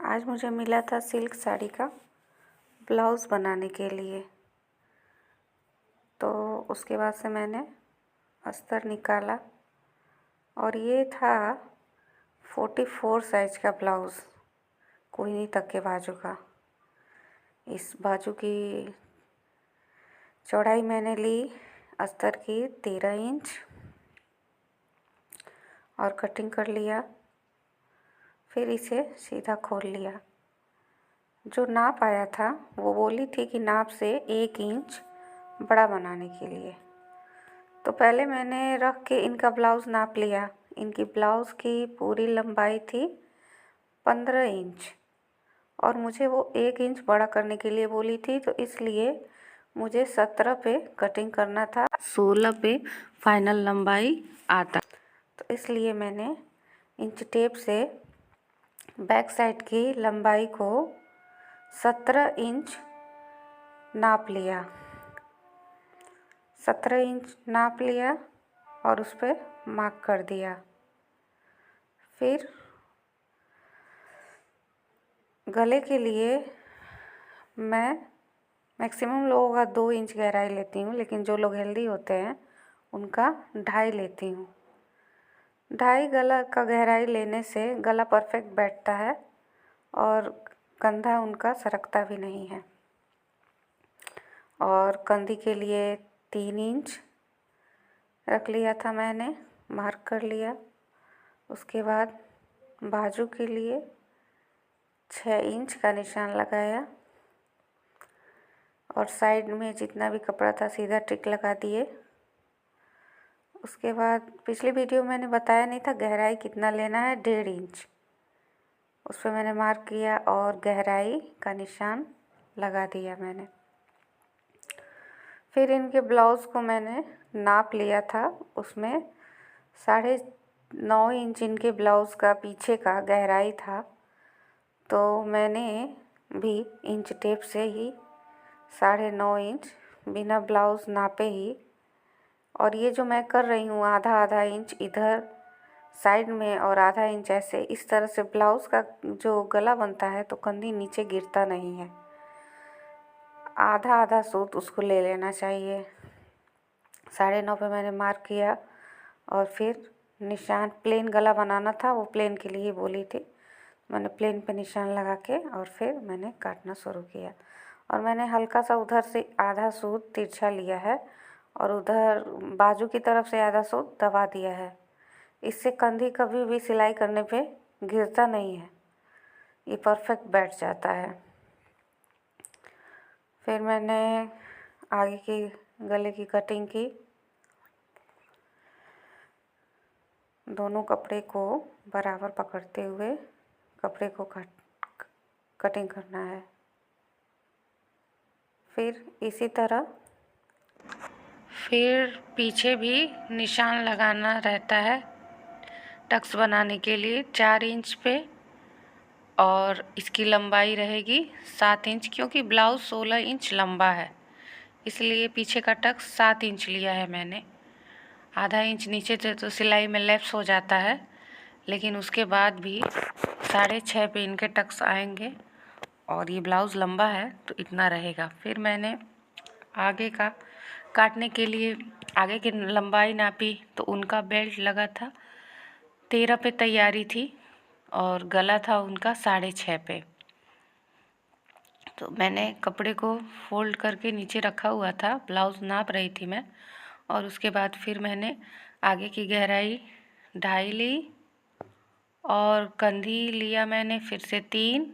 आज मुझे मिला था सिल्क साड़ी का ब्लाउज़ बनाने के लिए। तो उसके बाद से मैंने अस्तर निकाला और ये था 44 साइज का ब्लाउज़, कोहनी तक के बाजू का। इस बाजू की चौड़ाई मैंने ली अस्तर की 13 इंच और कटिंग कर लिया। फिर इसे सीधा खोल लिया। जो नाप आया था वो बोली थी कि नाप से 1 इंच बड़ा बनाने के लिए। तो पहले मैंने रख के इनका ब्लाउज़ नाप लिया। इनकी ब्लाउज़ की पूरी लंबाई थी 15 इंच और मुझे वो 1 इंच बड़ा करने के लिए बोली थी, तो इसलिए मुझे 17 पे कटिंग करना था, 16 पे फाइनल लंबाई आता। तो इसलिए मैंने इंच टेप से बैक साइड की लंबाई को 17 इंच नाप लिया। 17 इंच नाप लिया और उस पर मार्क कर दिया। फिर गले के लिए मैं मैक्सिमम लोगों का 2 इंच गहराई लेती हूँ, लेकिन जो लोग हेल्दी होते हैं उनका 2.5 लेती हूँ। 2.5 गला का गहराई लेने से गला परफेक्ट बैठता है और कंधा उनका सरकता भी नहीं है। और कंधी के लिए 3 इंच रख लिया था मैंने, मार्क कर लिया। उसके बाद बाजू के लिए 6 इंच का निशान लगाया और साइड में जितना भी कपड़ा था सीधा टिक लगा दिए। उसके बाद पिछली वीडियो मैंने बताया नहीं था गहराई कितना लेना है, 1.5 इंच। उस पर मैंने मार्क किया और गहराई का निशान लगा दिया मैंने। फिर इनके ब्लाउज़ को मैंने नाप लिया था, उसमें 9.5 इंच इनके ब्लाउज़ का पीछे का गहराई था। तो मैंने भी इंच टेप से ही 9.5 इंच बिना ब्लाउज़ नापे ही, और ये जो मैं कर रही हूँ आधा इंच इधर साइड में और आधा इंच ऐसे, इस तरह से ब्लाउज़ का जो गला बनता है तो कंधी नीचे गिरता नहीं है। आधा सूत उसको ले लेना चाहिए। 9.5 पे मैंने मार्क किया और फिर निशान प्लेन गला बनाना था, वो प्लेन के लिए बोली थी। मैंने प्लेन पे निशान लगा के और फिर मैंने काटना शुरू किया। और मैंने हल्का सा उधर से आधा सूत तिरछा लिया है और उधर बाजू की तरफ से आधा सूत दबा दिया है। इससे कंधी कभी भी सिलाई करने पे गिरता नहीं है, ये परफेक्ट बैठ जाता है। फिर मैंने आगे की गले की कटिंग की। दोनों कपड़े को बराबर पकड़ते हुए कपड़े को कटिंग करना है। फिर इसी तरह फिर पीछे भी निशान लगाना रहता है टक्स बनाने के लिए 4 इंच पे, और इसकी लंबाई रहेगी 7 इंच, क्योंकि ब्लाउज़ 16 इंच लंबा है, इसलिए पीछे का टक्स 7 इंच लिया है मैंने। आधा इंच नीचे से तो सिलाई में लैप्स हो जाता है, लेकिन उसके बाद भी 6.5 पे इनके टक्स आएंगे और ये ब्लाउज़ लंबा है तो इतना रहेगा। फिर मैंने आगे का काटने के लिए आगे की लंबाई नापी तो उनका बेल्ट लगा था 13 पे तैयारी थी और गला था उनका 6.5 पे। तो मैंने कपड़े को फोल्ड करके नीचे रखा हुआ था, ब्लाउज़ नाप रही थी मैं, और उसके बाद फिर मैंने आगे की गहराई 2.5 ली और कंधी लिया मैंने फिर से 3,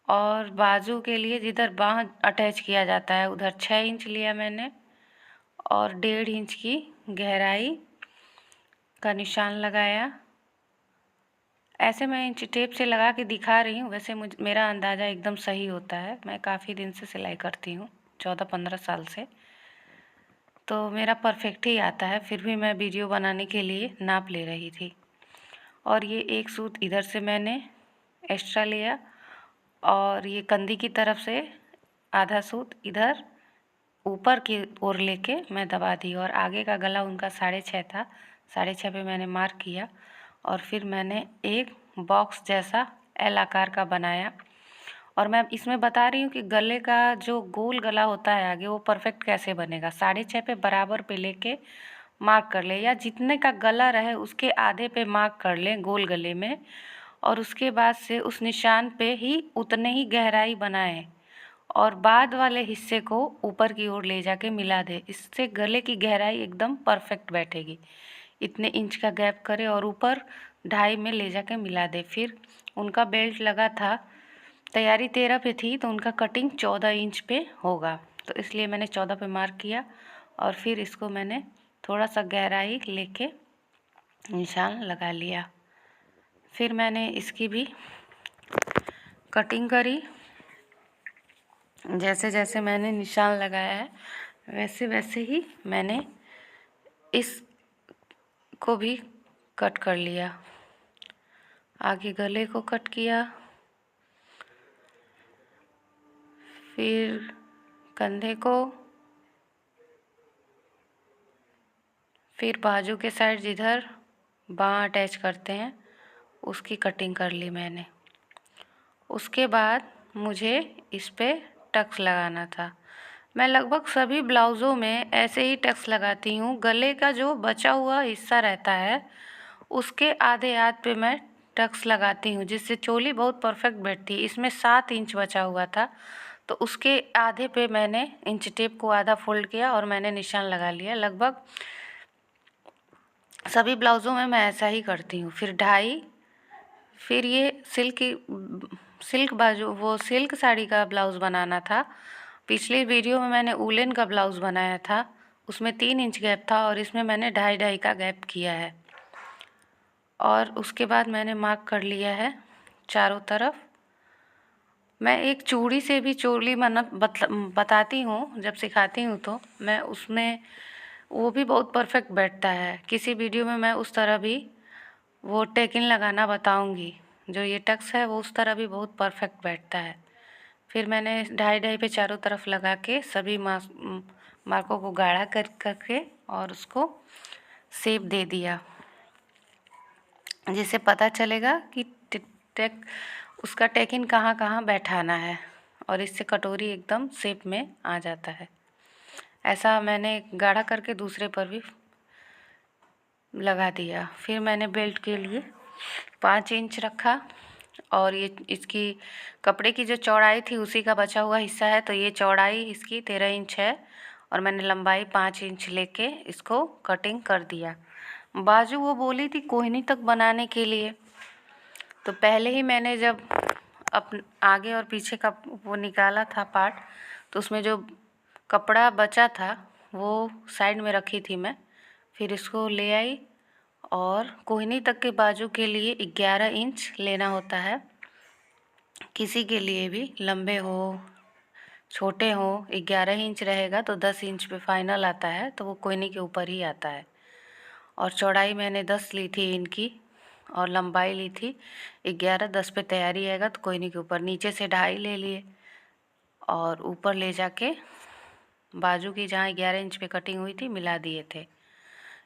और बाजू के लिए जिधर बाँह अटैच किया जाता है उधर 6 इंच लिया मैंने और 1.5 इंच की गहराई का निशान लगाया। ऐसे मैं इंच टेप से लगा के दिखा रही हूँ, वैसे मेरा अंदाज़ा एकदम सही होता है। मैं काफ़ी दिन से सिलाई करती हूँ, 14-15 साल से, तो मेरा परफेक्ट ही आता है। फिर भी मैं वीडियो बनाने के लिए नाप ले रही थी। और ये एक सूत इधर से मैंने एक्स्ट्रा लिया और ये कंधी की तरफ से आधा सूत इधर ऊपर की ओर लेके मैं दबा दी, और आगे का गला उनका 6.5 था, 6.5 पे मैंने मार्क किया और फिर मैंने एक बॉक्स जैसा एल आकार का बनाया। और मैं इसमें बता रही हूँ कि गले का जो गोल गला होता है आगे, वो परफेक्ट कैसे बनेगा। 6.5 पे बराबर पे लेके मार्क कर ले, या जितने का गला रहे उसके आधे पे मार्क कर लें गोल गले में, और उसके बाद से उस निशान पे ही उतने ही गहराई बनाएं और बाद वाले हिस्से को ऊपर की ओर ले जाके मिला दे। इससे गले की गहराई एकदम परफेक्ट बैठेगी। इतने इंच का गैप करें और ऊपर 2.5 में ले जाके मिला दे। फिर उनका बेल्ट लगा था, तैयारी 13 पे थी तो उनका कटिंग 14 इंच पे होगा, तो इसलिए मैंने 14 पे मार्क किया। और फिर इसको मैंने थोड़ा सा गहराई लेके निशान लगा लिया। फिर मैंने इसकी भी कटिंग करी। जैसे जैसे मैंने निशान लगाया है वैसे वैसे ही मैंने इस को भी कट कर लिया। आगे गले को कट किया, फिर कंधे को, फिर बाजू के साइड जिधर बाँह अटैच करते हैं उसकी कटिंग कर ली मैंने। उसके बाद मुझे इस पे टक्स लगाना था। मैं लगभग सभी ब्लाउज़ों में ऐसे ही टक्स लगाती हूँ। गले का जो बचा हुआ हिस्सा रहता है उसके आधे हाथ पे मैं टक्स लगाती हूँ, जिससे चोली बहुत परफेक्ट बैठती है। इसमें 7 इंच बचा हुआ था तो उसके आधे पे मैंने इंच टेप को आधा फोल्ड किया और मैंने निशान लगा लिया। लगभग सभी ब्लाउज़ों में मैं ऐसा ही करती हूँ। फिर 2.5, फिर ये सिल्क बाजू, वो सिल्क साड़ी का ब्लाउज़ बनाना था। पिछले वीडियो में मैंने वूलन का ब्लाउज़ बनाया था, उसमें 3 इंच गैप था और इसमें मैंने 2.5 का गैप किया है। और उसके बाद मैंने मार्क कर लिया है चारों तरफ। मैं एक चूड़ी से भी चोली बताती हूँ, जब सिखाती हूँ तो मैं उसमें वो भी बहुत परफेक्ट बैठता है। किसी वीडियो में मैं उस तरह भी वो टेकिन लगाना बताऊंगी। जो ये टक्स है वो उस तरह भी बहुत परफेक्ट बैठता है। फिर मैंने 2.5 पे चारों तरफ लगा के सभी मार्कों को गाढ़ा करके और उसको शेप दे दिया, जिससे पता चलेगा कि उसका टेकिन कहाँ कहाँ बैठाना है, और इससे कटोरी एकदम शेप में आ जाता है। ऐसा मैंने गाढ़ा करके दूसरे पर भी लगा दिया। फिर मैंने बेल्ट के लिए 5 इंच रखा, और ये इसकी कपड़े की जो चौड़ाई थी उसी का बचा हुआ हिस्सा है, तो ये चौड़ाई इसकी 13 इंच है और मैंने लंबाई 5 इंच लेके इसको कटिंग कर दिया। बाजू वो बोली थी कोहनी तक बनाने के लिए, तो पहले ही मैंने जब आगे और पीछे का वो निकाला था पार्ट, तो उसमें जो कपड़ा बचा था वो साइड में रखी थी मैं। फिर इसको ले आई और कोहनी तक के बाजू के लिए 11 इंच लेना होता है। किसी के लिए भी लंबे हो छोटे हो 11 इंच रहेगा तो 10 इंच पे फाइनल आता है, तो वो कोहनी के ऊपर ही आता है। और चौड़ाई मैंने 10 ली थी इनकी और लंबाई ली थी 11। 10 पे तैयारी आएगा तो कोहनी के ऊपर। नीचे से 2.5 ले लिए और ऊपर ले जाके बाजू की जहाँ 11 इंच पे कटिंग हुई थी मिला दिए थे।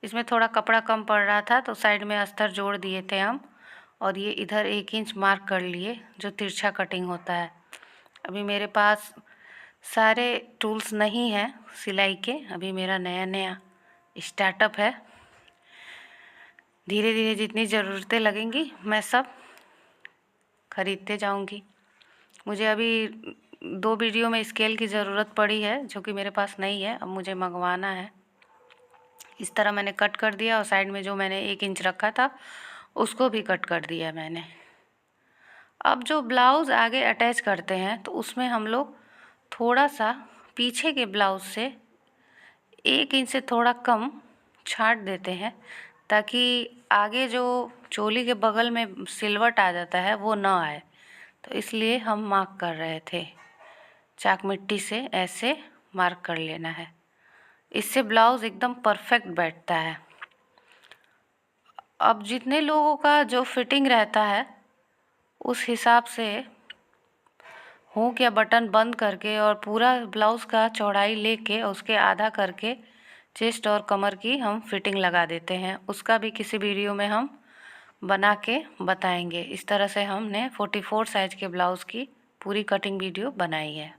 इसमें थोड़ा कपड़ा कम पड़ रहा था तो साइड में अस्तर जोड़ दिए थे हम, और ये इधर 1 इंच मार्क कर लिए जो तिरछा कटिंग होता है। अभी मेरे पास सारे टूल्स नहीं हैं सिलाई के, अभी मेरा नया नया स्टार्टअप है। धीरे धीरे जितनी ज़रूरतें लगेंगी मैं सब खरीदते जाऊंगी। मुझे अभी 2 वीडियो में स्केल की ज़रूरत पड़ी है जो कि मेरे पास नहीं है, अब मुझे मंगवाना है। इस तरह मैंने कट कर दिया और साइड में जो मैंने 1 इंच रखा था उसको भी कट कर दिया मैंने। अब जो ब्लाउज़ आगे अटैच करते हैं तो उसमें हम लोग थोड़ा सा पीछे के ब्लाउज़ से 1 इंच से थोड़ा कम छांट देते हैं, ताकि आगे जो चोली के बगल में सिलवट आ जाता है वो ना आए। तो इसलिए हम मार्क कर रहे थे, चाक मिट्टी से ऐसे मार्क कर लेना है। इससे ब्लाउज़ एकदम परफेक्ट बैठता है। अब जितने लोगों का जो फिटिंग रहता है उस हिसाब से हुक या बटन बंद करके और पूरा ब्लाउज़ का चौड़ाई लेके उसके आधा करके चेस्ट और कमर की हम फिटिंग लगा देते हैं। उसका भी किसी वीडियो में हम बना के बताएंगे। इस तरह से हमने 44 साइज के ब्लाउज़ की पूरी कटिंग वीडियो बनाई है।